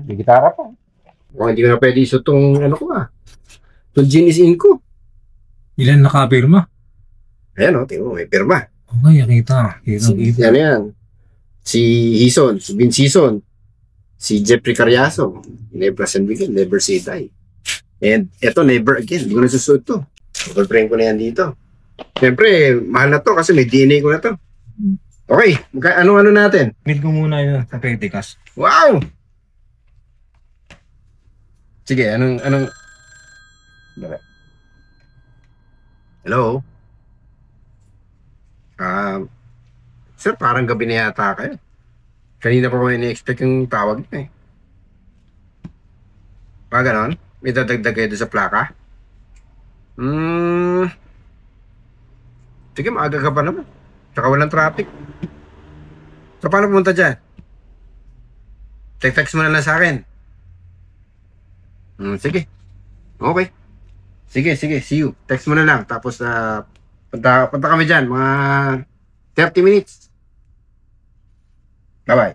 May gitara pa. Hindi ko na pwede iso itong ano ko itong Genius In ko. Ilan nakapirma? Ayan tingnan mo, may pirma. Okay, kita. Yan. Si Hison, si Vince Hison, si Jeffrey Carriazo, Never San Miguel, Never Say Die. And eto, Never Again. Hindi ko na susunod to. Overprint ko na yan dito. Siyempre, mahal na to kasi may DNA ko na to. Okay, ano natin? Mid ko muna yun sa Peticas. Wow! Sige, anong... Hello? Sir, parang gabi na yata kayo. Kanina pa ko ini-expect yung tawag niya ganon? May dadagdag kayo doon sa plaka? Sige, maaga ka pa naman. Tsaka walang traffic. So, paano pumunta dyan? Text mo na lang sa akin. Sige. Okay. Sige. See you. Text mo na lang. Tapos, punta kami dyan. Mga 30 minutes. Bye-bye.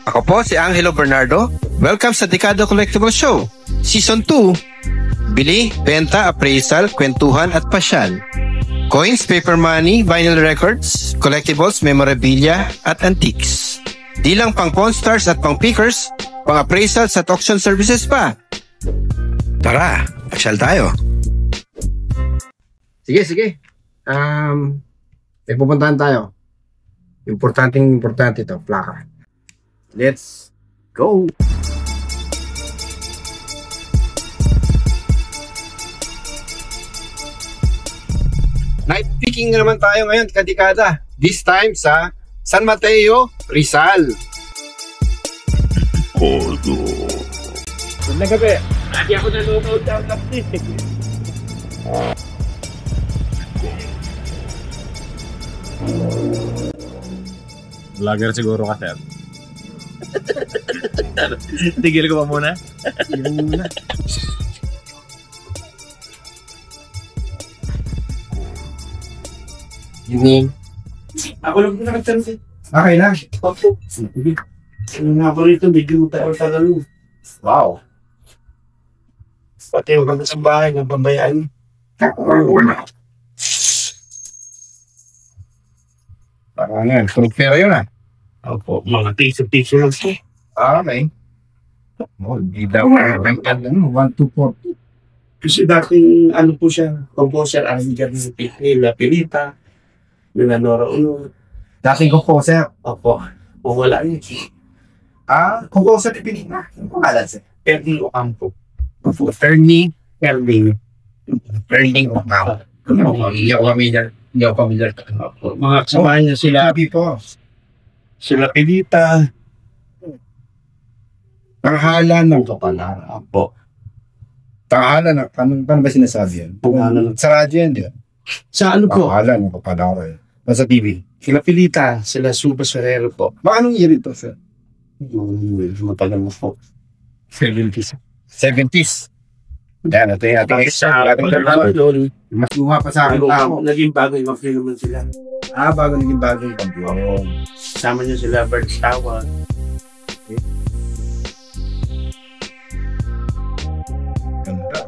Ako po si Angelo Bernardo. Welcome sa Dekado Collectible Show. Season 2. Bili, benta, appraisal, kwentuhan at pasyal. Coins, paper money, vinyl records, collectibles, memorabilia at antiques. Di lang pang Pawn Stars at pang pickers, pang appraisals at auction services pa. Tara, pasyal tayo. Sige. May pupuntahan tayo. Importante ito, plaka. Let's go! Night picking na naman tayo ngayon, kadikada. This time sa San Mateo, Rizal. Ganda gabi. Lagi ako nanonood ng kapit. Vlogger siguro ka, sir. Tigil ko pa muna. Evening. Ako lang po nakagtansin. Okay lang. Opo. Ano nga po rito, medyo tagal-tagal. Wow. Pati yung kami sa bahay ng pambayaan. Parang yan, tulog pera yun Opo, mga tiso-tiso lang po. Okay. Di daw. 1,240. Kasi dating ano po siya, composer, arranger ng nila Pilita, nila Nora Uno. Dating composer. Opo, o wala yun. Composer ni Pilita. Ang pangalan siya? Ernie Ocampo. Ernie Ernie. Ocampo. Hindi ako familiar. Opo, mga kasamahan niya sila. Sila Pilita. Tanghalan ng kapala. Opo. Tanghalan na, paano ba sinasabi yan? Sa radyo yan, di ba? Sa ano po? Tanghalan ng kapala ko eh. Sa TV. Sila Pilita, sila Super Ferrero po. Baka anong year ito, sir? Matagal mo po. 70s. 70s. Yan, ito yung ating extra. Mas luma pa sa akin tao. Naging bago yung mga naman sila. Bago naging bago yung kampiyon. Sama niyo sila Bert Tawa. Ganda.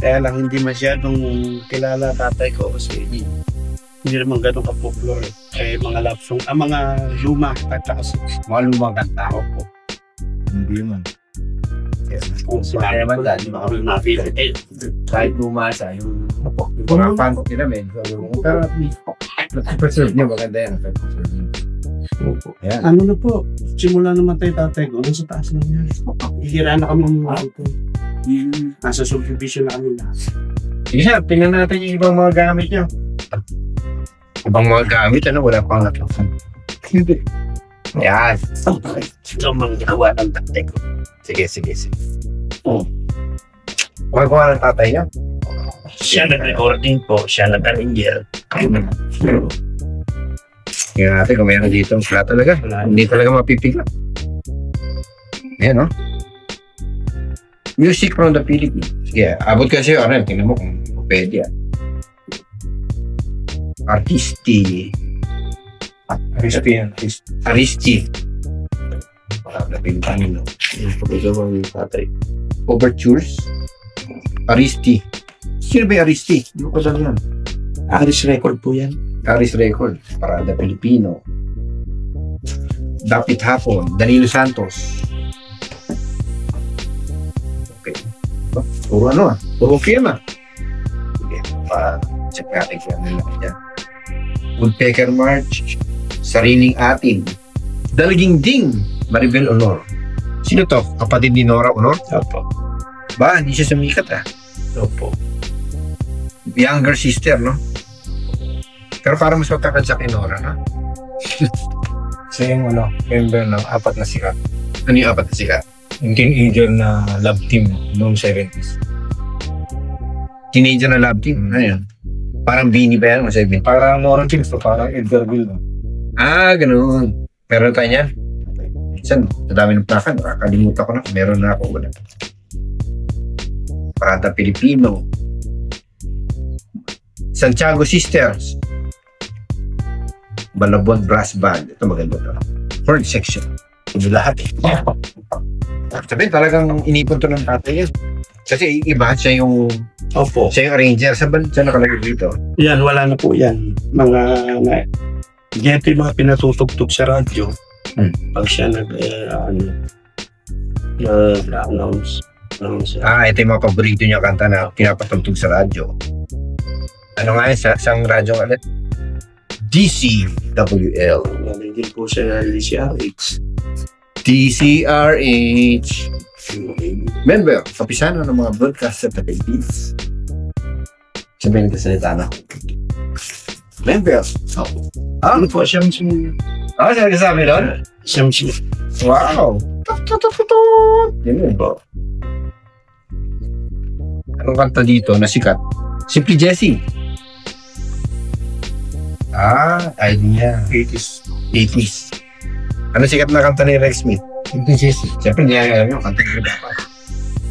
Kaya lang hindi masyadong kilala tatay ko kasi hindi naman ganun ka-popular. Mga love song, mga luma at saka mga lumang kanta. Opo. Hindi man. Kung sila naman dahil mga mapili. Kahit lumasa yung mga fans nila men. Pero at least, preserve niya, maganda yan. Ayan. Ano na po, simula naman tatay ko, nasa taas na niya. Hihira na kami ng mga ito. Nasa subdivision na kami lahat. Sige sir, tingnan natin yung ibang mga gamit niyo. Ibang mga gamit, wala pang natlasan. Hindi. Ayan. Ito mga gawa ng tatay ko. Sige. Kuha ng tatay niya? Siya nag-recording po, siya nag-arranger. Tingnan natin kung meron dito. Wala talaga. Hindi talaga mapipigla. Ayan, no? Music from the Philippines. Sige, abot kasi tingnan mo kung pwede yan. Artisti. Crispy yan. Aristi. Parang na Pilipino. Yung pagkagawa ni tatay. Overtures. Aristi. Sino ba yung Aristi? Hindi ko alam yan. Aris record po yan. Aris Record. Parada Pilipino. Dapit Hapon. Danilo Santos. Okay. Puro ano ah. Puro film ah. Sige. Pa-check natin kung ano lang yan. Woodpecker March. Sariling Atin. Dalaging Ding. Maribel Honor. Sino to? Kapatid ni Nora Honor? Opo. Ba, hindi siya sumikat ah. Opo. Younger sister, no? Pero parang mas magkakadya kay Nora, no? Siya yung member ng apat na sikat. Ano yung apat na sikat? Yung teenager na love team noong 70s. Teenager na love team. Ano yun? Parang Beanie ba yan? Masaya Beanie. Parang Noran Kings to, parang Edgarville. Ah, ganun. Meron tayo niyan? Minsan, sa dami ng plakan, nakakalimutan ko na. Meron na ako. Wala. Parada Pilipino. Santiago Sisters. Balabon Brass Band. Ito maganda to. Horn section. Ito lahat eh. Sabihin, talagang inipon to ng tatay yan. Kasi iba, siya yung Opo. arranger. Siya nakalagay dito. Yan, wala na po yan. Ganito yung mga pinatutugtog sa radyo. Pag siya nag-announce. Ito yung mga paborito niya kanta na pinapatugtog sa radyo. Ano nga yun? Sang radyo nga ulit? DCWL. Galing din po siya DCRH. DCRH. Member, kapisano ng mga broadcast sa Philippines. Sabihin ka salita na. Member. Ano po siya mismo? Siya nagsasabi doon? Siya mismo. Wow! Yan po. Anong kanta dito na sikat? Simply Jessie. Idea. 80s. Ano sikat na kanta ni Rex Smith? Simply Jessie. Siyempre, hindi alam yung kanta yung dapat.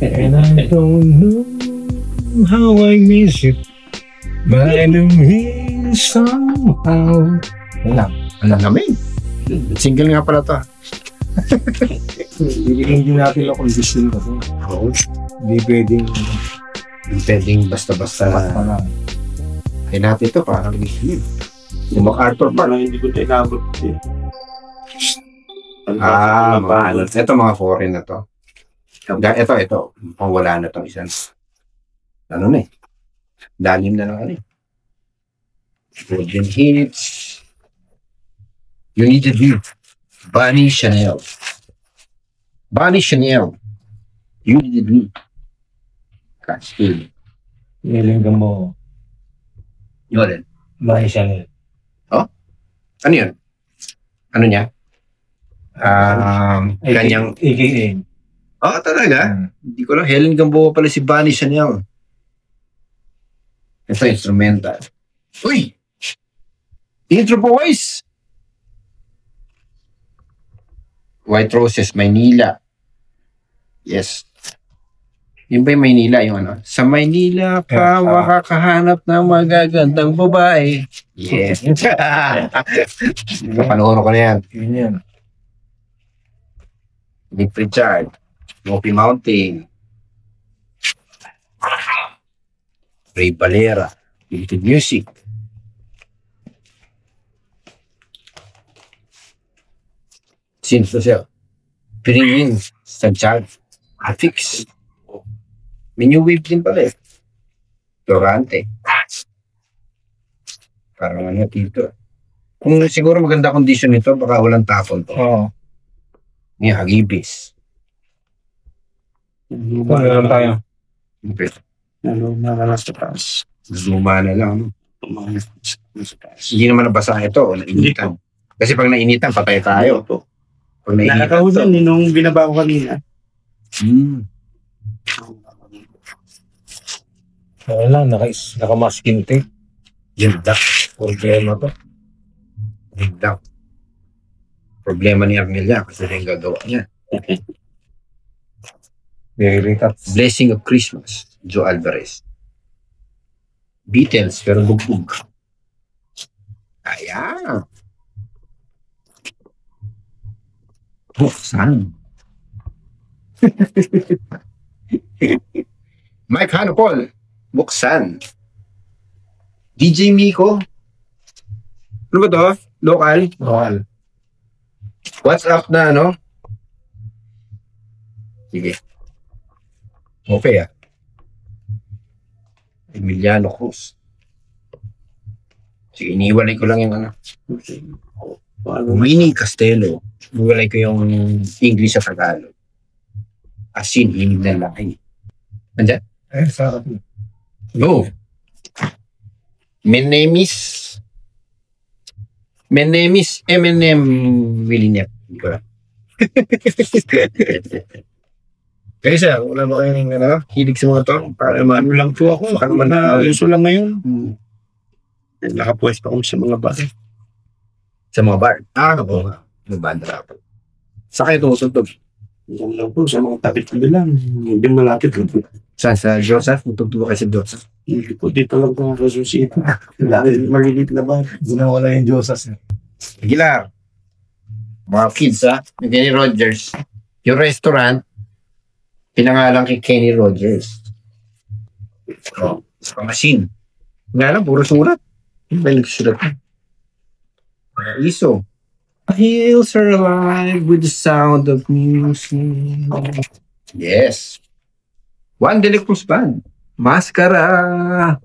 And I don't know how I miss it, but I do it somehow. Wala. Alam namin. Single nga pala to. Hindi natin lang condition ko. Oo. Hindi pwedeng Pwedeng basta-basta lang. ay natin ito parang yung MacArthur Park. Parang hindi ko na inabot. Ito mga foreign na to. Ito. Mukhang wala na itong isang. Ano na eh. Dalim na lang ano eh. Golden Hits. You Need to Do. Bonnie Chanel. You Need to Do. Catskill. Nilinggan mo. Yun rin. Bonnie Chanel. Ano yun? Ano niya? Ganyang... AKA. Talaga? Hindi ko lang. Helen Gamboa pala si Bonnie Chanel. Ito instrumental. Uy! Intro boys! White Roses, Maynila. Yes. Yun ba yung Maynila? Yung ano? Sa Maynila ka makakahanap ng magagandang babae. Yes. Panoorin ko na yan. Yun yan. Nick Richard. Smoky Mountain. Ray Valera. Limited Music. Sino siya? Piringin. Santiago. Affix. May new wave din pala eh. Dorante. Parang ano dito. Kung siguro maganda condition nito, baka walang tapon to. Oo. May Hagibis. Meron tayo. Nasa taas. Luma na lang. Hindi naman nabasa ito. Nainitan. Kasi pag nainitan, patay tayo. Pag nainitan. Nakakahulan din nung binaba ko kanina. Wala, naka-masking tape. Yun lang. Problema to. Yun lang. Problema ni Arnelia kasi rin gagawa niya. Very tough. Blessing of Christmas, Joe Alvarez. Beatles, pero bugbog. Ayan. Buksan. Mike Hanopol. Buksan. DJ Miko. Ano ba to? Local? Local. What's up na ano? Sige. Okay Emiliano Cruz. Sige, iniwalay ko lang yung ano. Winnie Castelo. Iniwalay ko yung English sa Tagalog. As in, hinig na laki. Andyan? Sarap. Go. My name is Eminem Willinep. Kaya sir, wala ba kayo ng hilig sa mga to? Para Ano lang po ako. Baka naman Uso lang ngayon. Nakapuwes pa kami sa mga bar. sa mga bar. Oo. Yung banda po. Sa kayo tumutuntog? Yan lang po sa mga tapit-tabi lang. Hindi malapit lang po. Sa Joseph? Tutugtog kayo sa Joseph? Hindi po dito lang po ang Rasusit. Marilit na bar. Ginawala yung Diyosas. Aguilar. Mga kids yung Kenny Rogers. Yung restaurant, pinangalan kay Kenny Rogers. Sa machine. Nga lang, puro sulat. Yung ba yung nagsusulat? ISO. He'll survive with the sound of music. Yes. Juan de la Cruz Band. Maskara.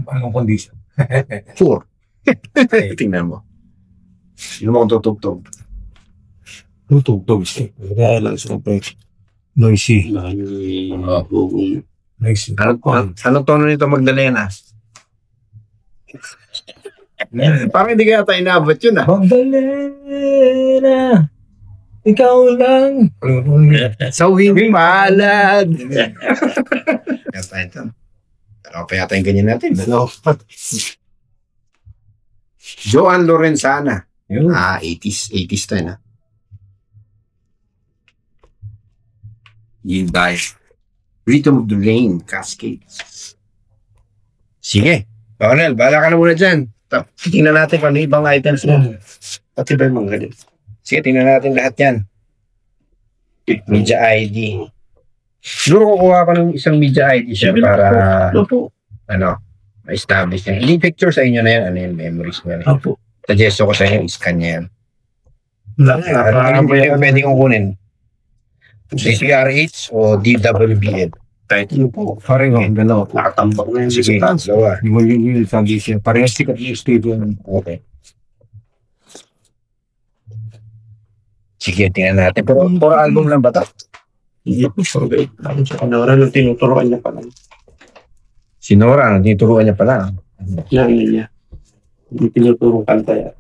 Anong condition? 4. Tingnan mo. Sino mo kung tutugtog? Tutugtog. Kaya lang sa pre. Noisy. Noisy. Anong tono nito Magdalena? Parang hindi kaya tayo inabot yun Magdalena, ikaw lang. Sa huwing palad. Kaya ito. Pero pa yata yung ganyan natin. Joan Lorenzana. 80s tayo na. Yield by Rhythm of the Rain, Cascades. Sige. Ronel, bahala ka na muna dyan. Tingnan natin kung ano ibang items mo. Pati ba yung mga ganyan? Sige, tingnan natin lahat yan. Media ID. Siguro kukuha ko ng isang media ID siya para ma-establish yan. Hindi picture sa inyo na yan. Ano yung memories mo yan? Opo. Suggesto ko sa inyo, scan niya yan. Parang Ano yung pwede kong kunin? CCRH o DWBL? kahit ano po. Pareho, dalawa. Nakatambak na yan Sige, sa taas. dalawa. Yung sabi siya, parehas sikat yung stadium. Okay. Sige, tingnan natin. Pero album lang ba ito? Hindi po. Okay. Tapos sa kanora nung tinuturoan niya pa lang. Si Nora, tinuturuan niya pala. Yan niya. Hindi tinuturong kanta yan.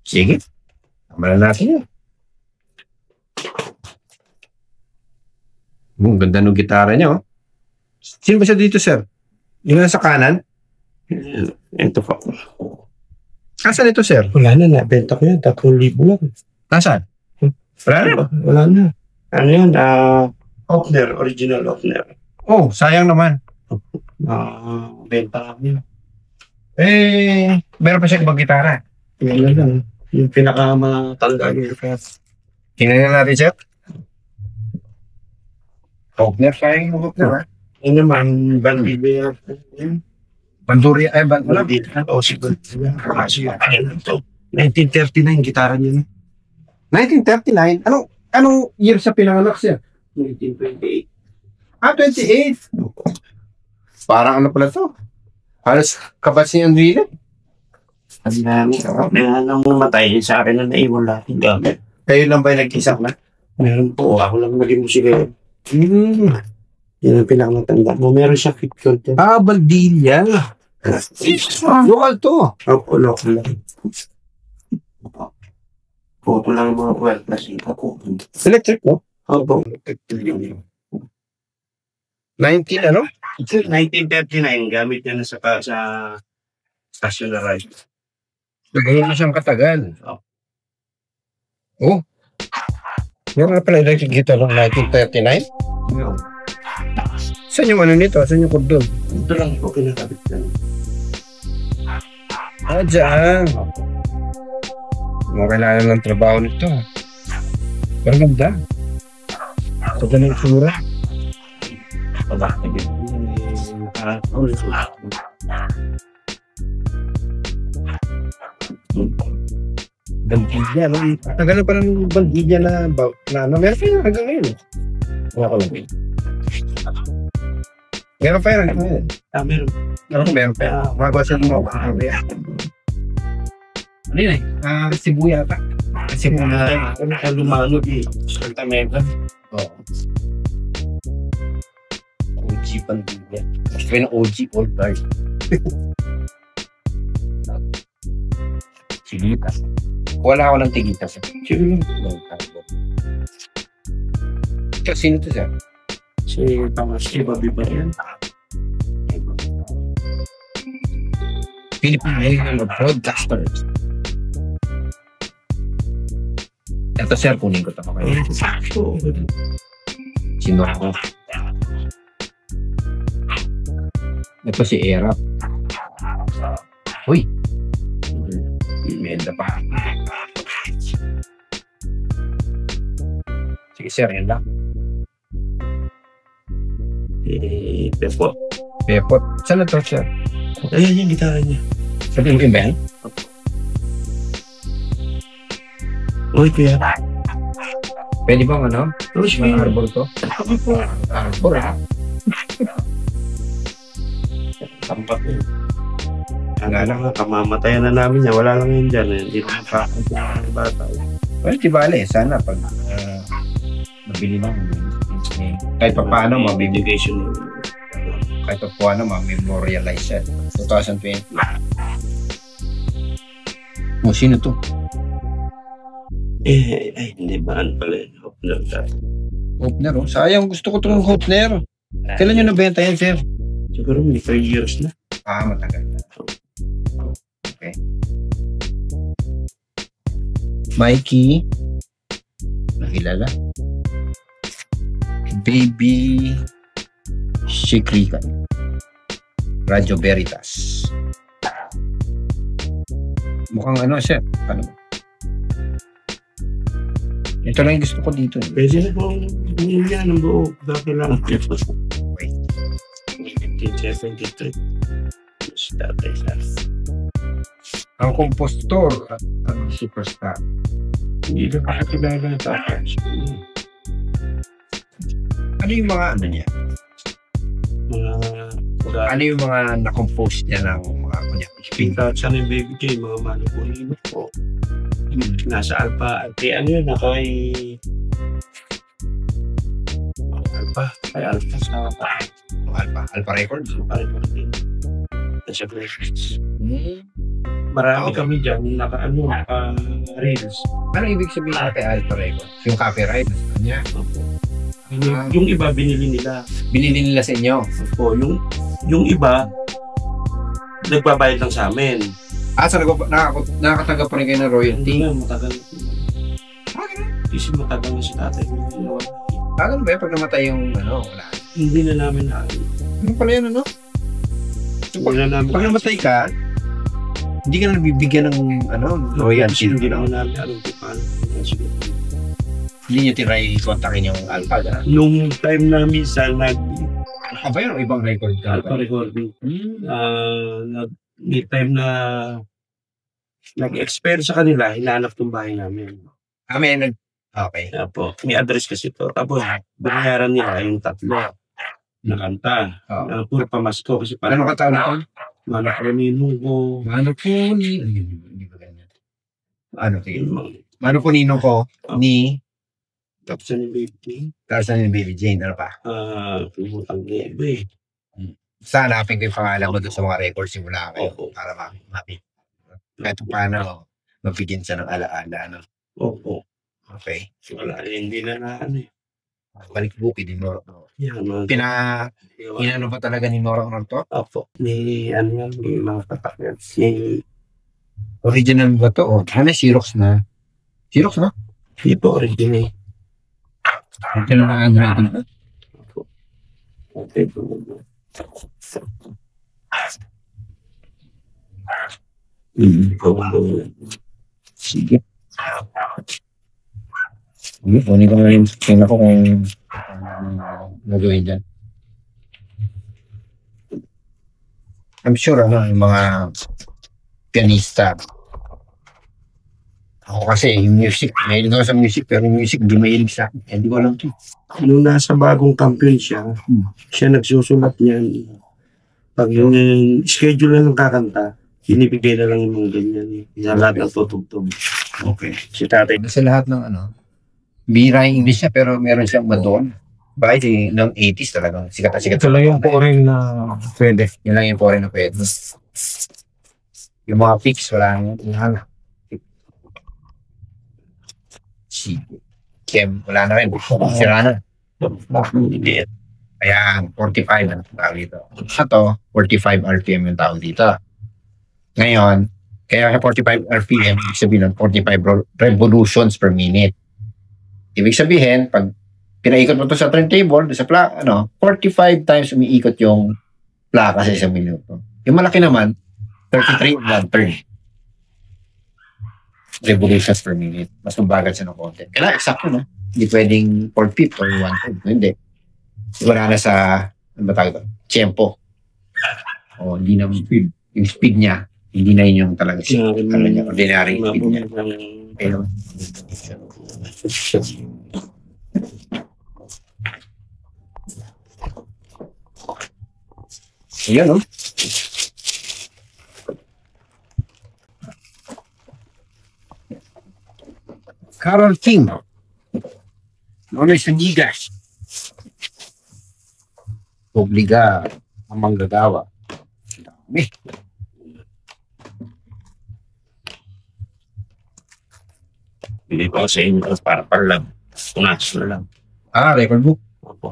Sige. Tama na natin yun. Ang ganda ng gitara niya, oh. Sino ba siya dito, sir? Yung nasa kanan? Ito pa. Asan ito, sir? Wala na, nabenta ko yan. 3,000 lang. Nasaan? Wala na. Wala na. Ano yan? Opener, original opener. Oh, sayang naman. Benta kami. Meron pa siya ibang gitara. Yan lang. Yung pinakamatanda niya. Tingnan natin, sir. Hogner, sayang yung Hogner, ha? Yan naman, Bandibia. Banduri, wala. Bandibia. O, siguro. Kasi, ayan ito. 1939, gitara niya. 1939? Anong year sa pinanganak, sir? 1928. 28. Parang ano pala to? Halos kabatch ni Enrile. Nang namatay sa akin na naiwan lahat yung gamit. Kayo lang ba yung nag-isang na? Meron po, ako lang naging musika. Yan ang pinakamatanda mo. Meron siya fit code yan. Baldilla. Local to. Opo, local lang. Opo lang mga 12 plus ako. Electric, no? Opo. 19, ano? 1939, gamit niya na sa station na ride. Ganyan na siyang katagal. Oh. Meron na pala electric guitar noong 1939? Saan yung ano nito? Saan yung kordon? Ito lang po kinakabit yan. Dyan. Mga kailangan ng trabaho nito. Parang ganda. Ito ka ng sura. Pabakit. Bandilya, no? Tagal na pa ng bandilya na ano. Meron pa yun hanggang ngayon. Wala ko lang. Meron pa yun hanggang ngayon. Meron pa yun. Magawa siya ng mga kakabaya. Ano yun Cebu yata. Cebu na. Ano ka lumalog eh. Santa Mega. Oo. OG bandilya. Gusto ko yung OG old guard. Tigitas. Wala ako ng tigitas. Sige. Ikaw, sino to siya? Si Bobby ba yan? Filipino broadcasters. Ito sir, kunin ko ito. Sino ako? Ito si Erap. Uy! Menda pa. Sige sir, yun lang. Pepot. Pepot. Saan na to sir? Ayan yung gitara niya. Sabihin ko yung band? Uy, kuya. Pwede bang ano? Tapos Mga arbor to? Ako po. Arbor Tampak yun. Kamamatayan na namin niya. Wala lang yun dyan. Hindi na makakita ng bata. Well, di bale. Sana pag nabili na. Kahit pa paano, Education. kahit pa paano, ma-memorialize yan. 2020. Sino to? Hindi ba? Ano pala yun? Hopner, oh. Sayang, gusto ko itong Hopner. Kailan nyo nabenta yan, sir? Siguro may 3 years na. Matagal na. Okay. Mikey. Nakilala. Baby Shikrika. Radyo Veritas. Mukhang ano, sir. Ano? Ito lang yung gusto ko dito. Pwede na po. Hindi yan ang buo. Dati lang. 1973. Dati lang. Ang kompostor at ang superstar. Hindi na makakilala na tapos. Ano yung mga ano niya? Ano yung mga na-compose niya ng mga kunya? Pinta sa ng baby J, mga manupulino po. Nasa Alpha. Kaya ano yun, kay Alpha sa Alpha Records. Alpha Records. Nasa Records. Marami kami dyan, naka-reels. Ano ibig sabihin kay Alpha Records? Yung copyright sa kanya? Yung iba, binili nila. Binili nila sa inyo? Opo, yung iba, nagbabayad lang sa amin. So nakakatanggap pa rin kayo ng royalty? Hindi na, matagal na. Kasi matagal na si tatay. Tagal ba pag namatay yung ano? Wala. Hindi na namin na. Ano pala yun, ano? Pag namatay ka, hindi ka na nabibigyan ng ano, royalty. Hindi naman namin alam kung paano. Hindi nyo tinry kontakin yung Alpha, gano'n? Nung time na minsan, Ba yun o ibang record ka? Alpha recording. May time na nag-expire sa kanila, hinahanap tong bahay namin. Okay. Po, may address kasi to. Tapos, binayaran nila yung 3 na kanta. Puro pamasko kasi Ano ka tawag ito? Manakronino ko. Hindi ba ganyan? Manakronino ko ni Tapos yung baby. Tarzan and Baby Jane. Ano pa? Pumutang gabi. Sana hanapin ko yung pangalan ko doon sa mga records simula kayo para mapit. Kahit paano mabigyan siya ng alaala. Ano? Opo. Okay. Wala, hindi na ano eh. Balik buki din Nora. Inano pa talaga ni Nora Honor to? Opo. May ano yan, may mga patakyan. Original ba to? Xerox na. Xerox na? Hindi po original. Original na handwriting. Sige. Kunin ko na rin. Tingnan ko kung nagawin dyan. I'm sure yung mga pianista. Ako kasi yung music, mahilig ako sa music, pero yung music hindi mahilig sa akin. Hindi ko alam ito. Nung nasa bagong kampiyon siya nagsusulat niyan. Pag yung schedule na ng kakanta, binibigay na lang yung mga ganyan. Yung lahat ng tutugtog. Okay. Si tatay. Sa lahat ng bira yung English niya, pero meron siyang Madonna. Bakit ng 80s talagang sikat na sikat. Ito lang yung foreign na pwede. Yun lang yung foreign na pwede. Yung mga picks, wala na. Si Kem, wala na rin. Sira na. Ayan, 45 ang tawag dito. Ito, 45 RPM yung tawag dito. Ngayon, kaya 45 RPM, ibig sabihin nun, 45 revolutions per minute. Ibig sabihin, pag pinaikot mo to sa turntable, sa 45 times umiikot yung plaka sa isang minuto. Yung malaki naman, 33 1/3 revolutions per minute. Mas mabagal siya ng konti. Kailangan eksakto, no? Hindi pwedeng 4/5 or 1/3. Hindi. Wala na sa, ano ba tawag ito? Tempo. O, hindi na speed. Yung speed niya, hindi na yun yung talaga siya. Ano niya, ordinary speed niya. Pero, ayan, no? Carol King. Nonoy Sunigas. Obliga ang manggagawa. Dami. Hindi pa sa inyo para lang. Tunas na lang. Record book.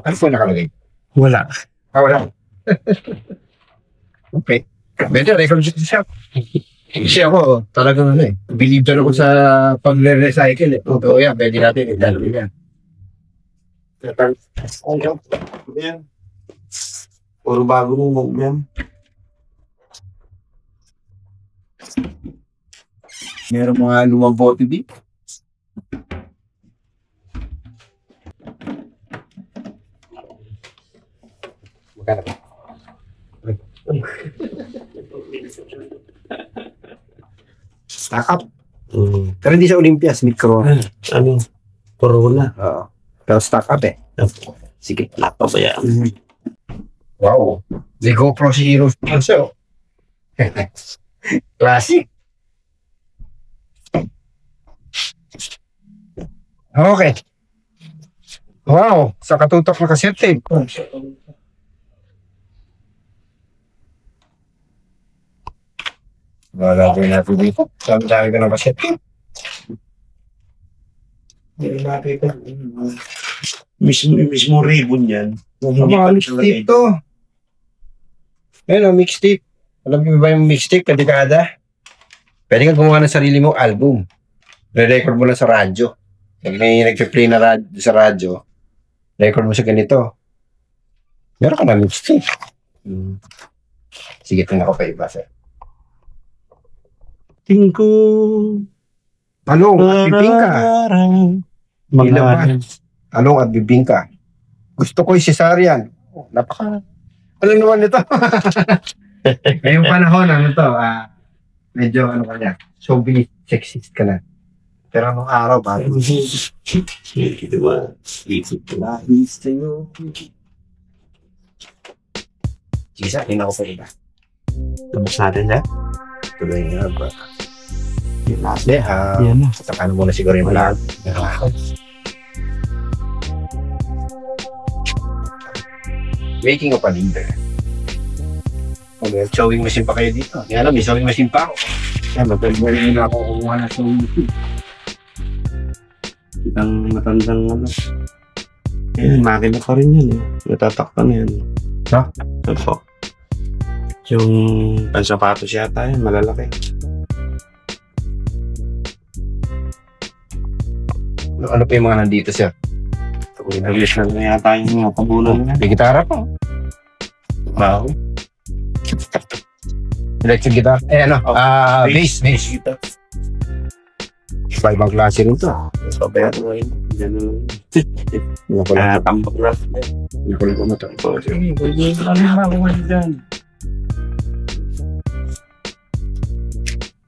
Ano po nakalagay? Wala. Wala. Okay. Pwede, record book siya. Kasi ako, talagang believe ako sa pag-recycle. Oo yan, pwede natin. Ilalagay yan. Yan. Puro bago mo yan. Meron mga lumang bote dito. Magkano ba? Stack up. Pero hindi sa Olympias, micro. Ano? Corona. Oo. Pero stack up Sige, laptop ba yan? Wow. The GoPro Zero also. Classic. Okay. Wow. Sa katutok na cassette tape. Lalagay natin dito. Sabi ko ng cassette tape. Mismo ribbon yan. Mga mixtape to. Ayun, mixtape. Alam mo ba yung mixtape na dekada? Pwede kang gumawa ng sarili mo album. Re-record mo lang sa radyo. Pag may nag-play na sa radyo, record mo sa ganito. Meron ka na mixtape. Sige, tingnan ko pa iba, sir. Tingko. Talong at bibingka. Talong at bibingka. Gusto ko yung cesarean. Napaka... Ano naman ito? Ngayong panahon, medyo ka niya, sobrang sexist ka na. Pero anong araw ba? Diba? Isip ko lang. Gisa, tingnan ko pa iba. Tapos natin yan? Tuloy nga ba? Hindi, Yan na. Saka na muna siguro yung lahat. Making of a leader. Sewing machine pa kayo dito. Hindi alam, may sewing machine pa ako. Kaya mapag-boring na ako kumuha na sewing machine. Itang matandang makina pa rin yan natatakpan yan. Ha? Opo. Yung pansapatos yata yan, malalaki. Ano pa yung mga nandito, sir? Nag-list na yata yung mga pabunan niya. May gitara pa. Wow. Electric guitar. Bass. Ibang klase rin to. So, pero yun, ganun. Tambak rough. Hindi ko lang kumata.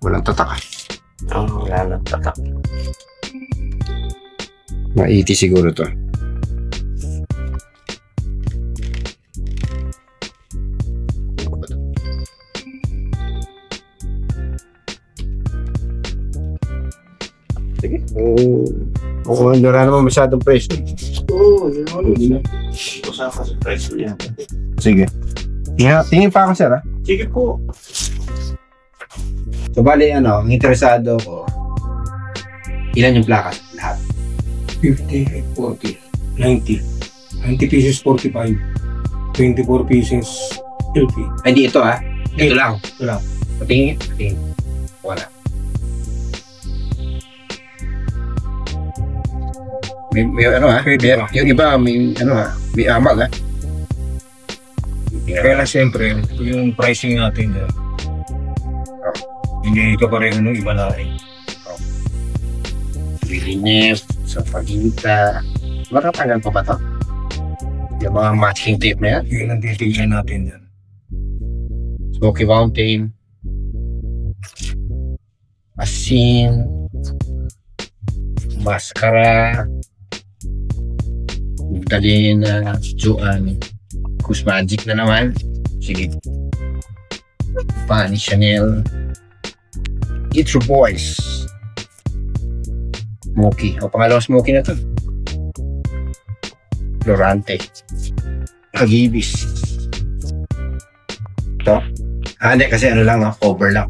Walang tatak. Wala lang tatak. Ma-80 siguro to. Sige. Kung wala naman masyadong presyo. Oo, yun. Usapan sa price mo yan. Sige. Tingin pa ako, sir, ha? Sige po. So, bali, ang interesado ko, ilan yung plaka? Lahat. 50, 40, 90. 90 pieces, 45. 24 pieces, LP. Ay, hindi ito, ha? Ito lang. Ito lang. Patingin. Wala. May ano, ha? Pwede ba? Yung iba, may may amag, ha? Kaya lang siyempre, yung pricing natin, hindi ito pareho ng iba natin. Relief, sa paginta. Matatanggal pa ba ito? Yung mga matching tape na yan. Yun ang titignan natin yan. Smoky Mountain. Asin. Mascara. Magdalena. Joanne. Kus Magic na naman. Sige. Fanny Chanel. Get Your Boys. Smoky. O pangalawang Smoky na to. Florante. Agibis. Ito. Hindi kasi lang, cover lang.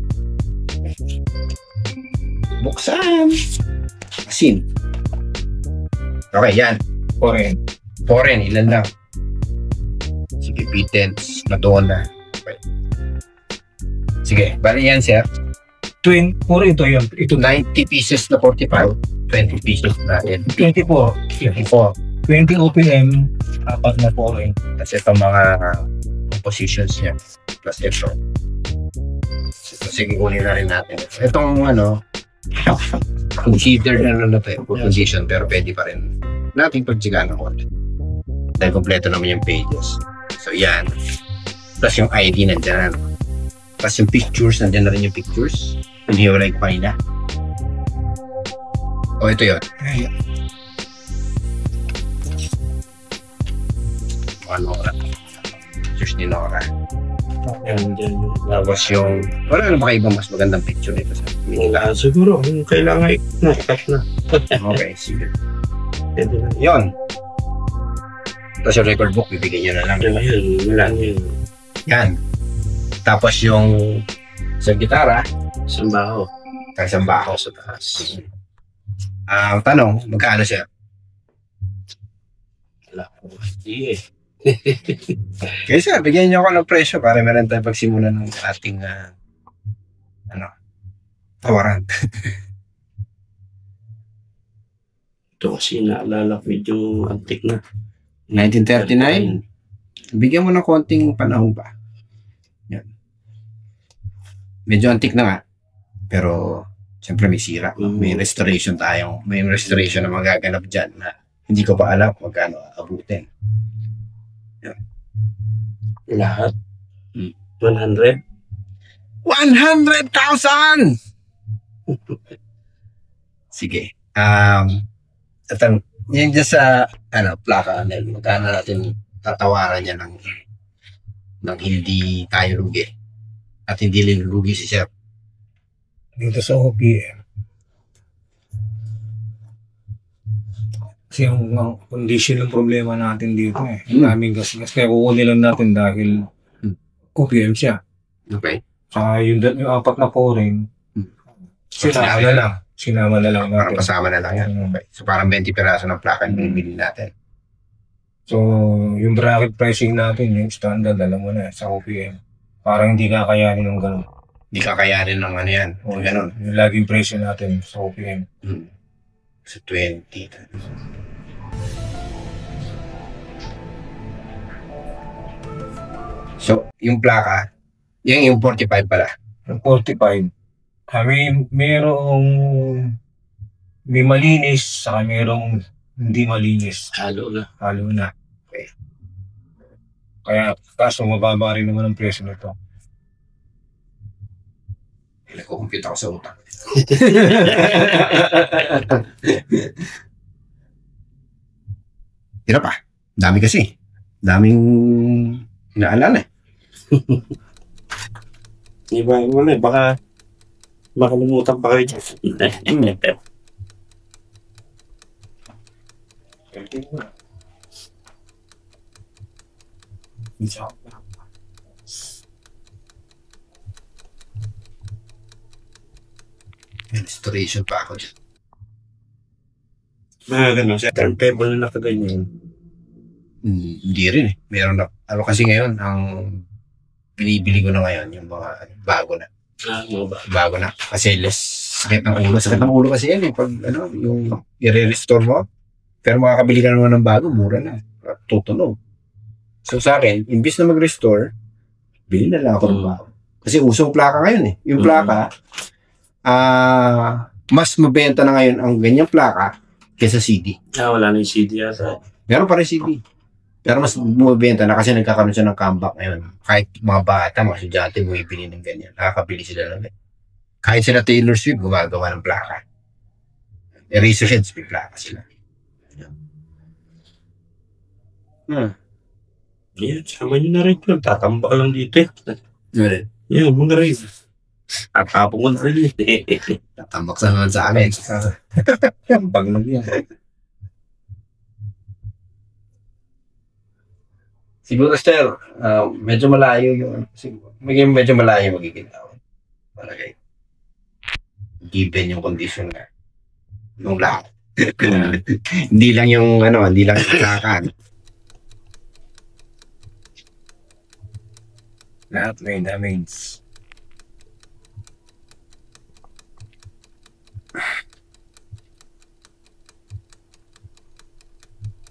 Buksan. Asin. Okay, yan. Foreign, ilan lang. Sige, Pitens, Madonna. Okay. Sige, bali yan, sir. Or ito yun. Ito 90 pieces na 45, 20 pieces na 24. 24. 20 OPM, apat na foreign. Kasi itong mga compositions niya. Plus ito. So, sige, kunin na rin natin. Itong considered na ito composition, pero pwede pa rin natin pagtsigaan ng konti. Dahil kompleto naman yung pages. So, yan. Plus yung ID nandiyan. Plus yung pictures, nandiyan na rin yung pictures. Hindi wala yung kanina. O, ito yun. Nora. Pictures ni Nora. Tapos yung... Wala na baka ibang mas magandang picture nito sa Manila. Siguro, kailangan ikat na. Okay, sige. Pwede na. Yun. Tapos yung record book, bibigyan nyo na lang. Wala yun. Yan. Tapos yung sa gitara, Sambaho. isang baho sa taas. Ang tanong, magkano siya? Wala ko. Hindi eh. Kaya sir, bigyan nyo ako ng presyo para meron tayo pagsimulan ng ating tawaran. Ito kasi naalala ko medyo antik na. 1939? Bigyan mo ng konting panahon pa. Yan. Medyo antik na nga. Pero, siyempre may sira. May restoration tayo. May restoration na magaganap dyan na hindi ko pa alam magkano abutin. Yan. Lahat? 100? 100,000! Sige. Yung dyan sa plaka, magkano natin tatawaran niya ng hindi tayo lugi. At hindi lugi si Sir. Dito sa OPM. Kasi yung condition ng problema natin dito eh. Maraming gas. Kaya kukunin lang natin dahil OPM siya. Okay. Saka yung apat na foreign, sinama na lang Parang natin. kasama na lang yan. Okay. So parang 20 piraso ng plaka yung bibili natin. So, yung bracket pricing natin, yung standard, alam mo na, sa OPM. Parang hindi kakayanin ng gano'n. Hindi kakayanin ng yan. O ganun. Yung laging presyo natin sa OPM. So 20. So, yung plaka, yung 45 pala. Yung 45. May malinis, saka merong hindi malinis. Halo na. Halo na. Okay. Kaya, kaso mababa rin naman ang presyo nito. Nagkukumpute ako sa utang. Hirap pa. Dami kasi. Daming inaalala eh. Iba, wala eh. Baka makalimutan pa kayo dyan. Restoration pa ako dyan. Mga ganun, sa turntable na nakaganyan. Hindi rin eh. Meron na. Ano kasi ngayon, ang binibili ko na ngayon, yung mga bago na. Mga ba? Bago na. Kasi less sakit ng ulo. Sakit ng ulo kasi yan eh. Pag yung i-restore mo, pero makakabili ka naman ng bago, mura na. Tutunog. So sa akin, imbis na mag-restore, bili na lang ako ng bago. Kasi usong plaka ngayon eh. Yung plaka, mas mabenta na ngayon ang ganyang plaka kaysa CD. Wala na yung CD yata. Meron pa rin CD. Pero mas bumibenta na kasi nagkakaroon siya ng comeback ngayon. Kahit mga bata, mga estudyante, bumibili ng ganyan. Nakakabili sila ng ganyan. Kahit sila Taylor Swift, gumagawa ng plaka. Eraserheads, may plaka sila. Yan, sama nyo na rin yun. Tatambak lang dito eh. Yun. Yan, mga rin. Tatapong ko na rin eh. Tatambak sa naman sa amin. Pag lang yan. Siguro, sir, medyo malayo yung, medyo malayo magiging tao. Malagay. Given yung condition na yung lahat. Hindi lang yung, hindi lang yung plakan. Lahat may damage.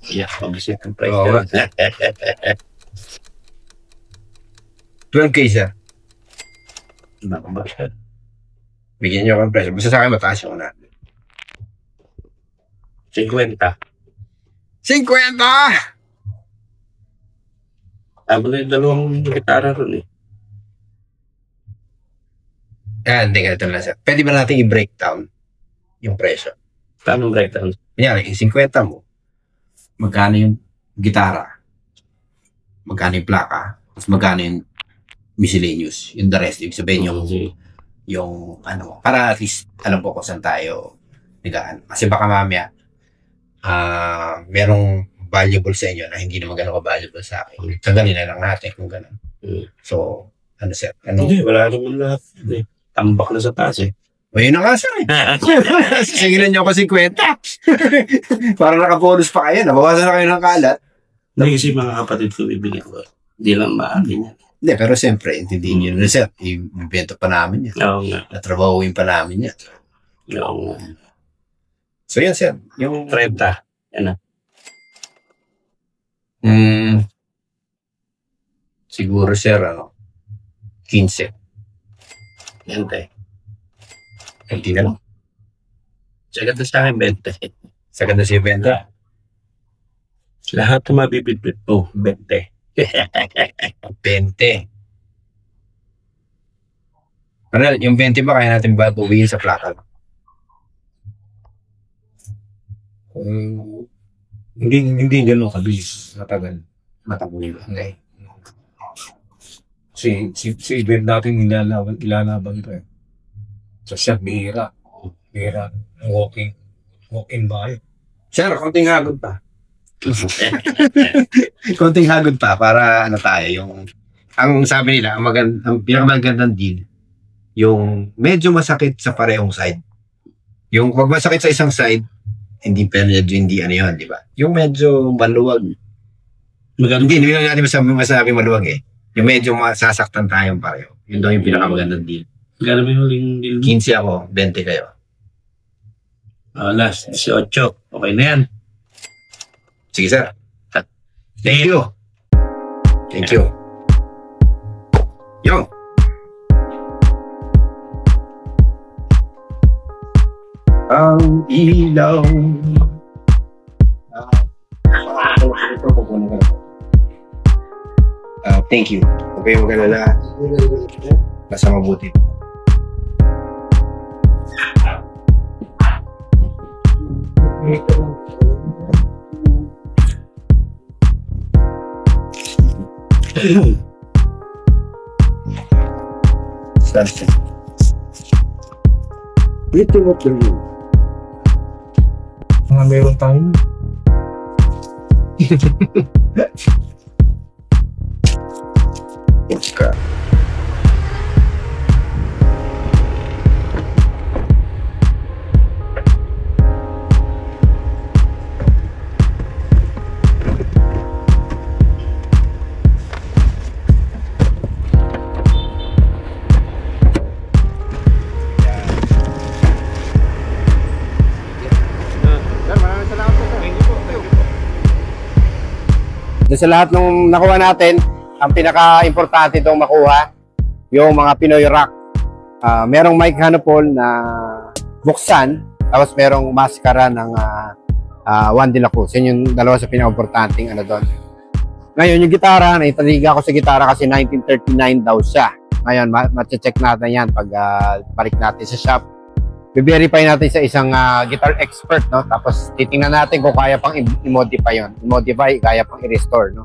Yeah, pag-isip ang price. Oo. 12K, sir. Nakabak siya. Bigyan niyo ako ng presyo. Basta sa akin, mataas yung una. 50. 50! Tama na yung dalawang gitara ron eh. Hindi, ganito lang, sir. Pwede ba natin i-breakdown yung presyo? Paano breakdown? Kunyari, yung 50 mo, magkano yung gitara? Magkano yung plaka? Tapos magkano yung miscellaneous? Yung the rest, ibig sabihin yung para at least alam po kung saan tayo nigaan. Kasi baka mamaya, merong valuable sa inyo na hindi naman gano'n ka-valuable sa akin. Tagalin na lang natin kung gano'n. So, sir? Hindi, wala naman lahat. Tambak na sa taas eh. O yun na nga, sir eh. Sasingilan niyo ako 50. Para naka-bonus pa kayo. Nabawasan na kayo ng kalat. Hindi kasi mga kapatid ko bibili ko. Hindi lang maaari niya. Hindi, pero siyempre, intindihin niyo na, sir. Ibento pa namin yan. Oo nga. Natrabahuin pa namin yan. Oo nga. So yan, sir. Yung 30. Yan na. Siguro, sir, 15. 20. Hindi na lang. Sagad na sa akin 20. Sagad na siya benta. Lahat na mabibitbit po, 20. 20. Maral, yung 20 ba kaya natin babuwiin sa plaka? Hindi gano'n kabilis. Matagal. Matagal. Okay. Si event natin ilalaban ito eh. So siya, bihira. Bihira. Walk-in ba kayo? Sir, konting hagod pa. Konting hagod pa para tayo yung ang sabi nila, ang pinakamagandang deal yung medyo masakit sa parehong side. Yung pag masakit sa isang side, hindi yun, di ba? Yung medyo maluwag. Hindi lang natin masabi maluwag eh. Yung medyo masasaktan tayong pareho. Yun daw yung pinakamagandang deal. Gano'n mo yung huling deal mo? 15 ako, 20 kayo. Last, 18. Okay na yan. Sige, sir. Thank you. Thank you. ng ilaw. Thank you. Huwag kayong mag-alala. Nasa mabuti. Ito mo po yun. Mga meron tayo. Oscar. Sa lahat ng nakuha natin, ang pinaka-importante itong makuha, yung mga Pinoy rock. Merong mic Hanopol na buksan, tapos merong maskara ng Juan de la Cruz. Yun yung dalawa sa pinaka-importanting ano doon. Ngayon, yung gitara, naitaliga ko sa gitara kasi 1939 daw siya. Ngayon, ma-check natin yan pag balik natin sa shop. I-verify natin sa isang guitar expert, no? Tapos titingnan natin kung kaya pang i-modify yun. I-modify, kaya pang i-restore, no?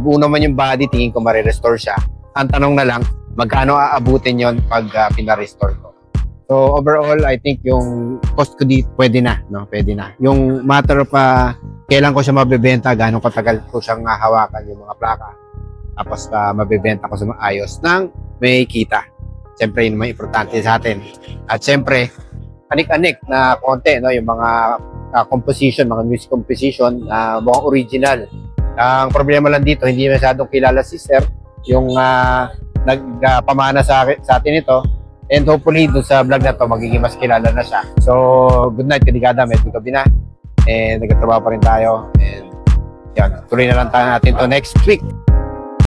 Buo naman yung body, tingin ko ma-restore siya. Ang tanong na lang, magkano aabutin yon pag pina-restore ko. So overall, I think yung cost ko dito, pwede na, no? Pwede na. Yung matter of kailan ko siya mabebenta, gano'ng katagal ko siyang hawakan yung mga plaka. Tapos mabebenta ko sa maayos ng may kita. Siyempre, yun naman importante sa atin. At siyempre, anik-anik na konti, no? Yung mga composition, mga music composition, mukhang original. Ang problema lang dito, hindi masyadong kilala si Sir, yung nagpamana sa atin ito. And hopefully, doon sa vlog na to, magiging mas kilala na siya. So, good night, Kadigada. Medyo gabi na. And nagtatrabaho pa rin tayo. And yan, tuloy na lang tayo natin to next week.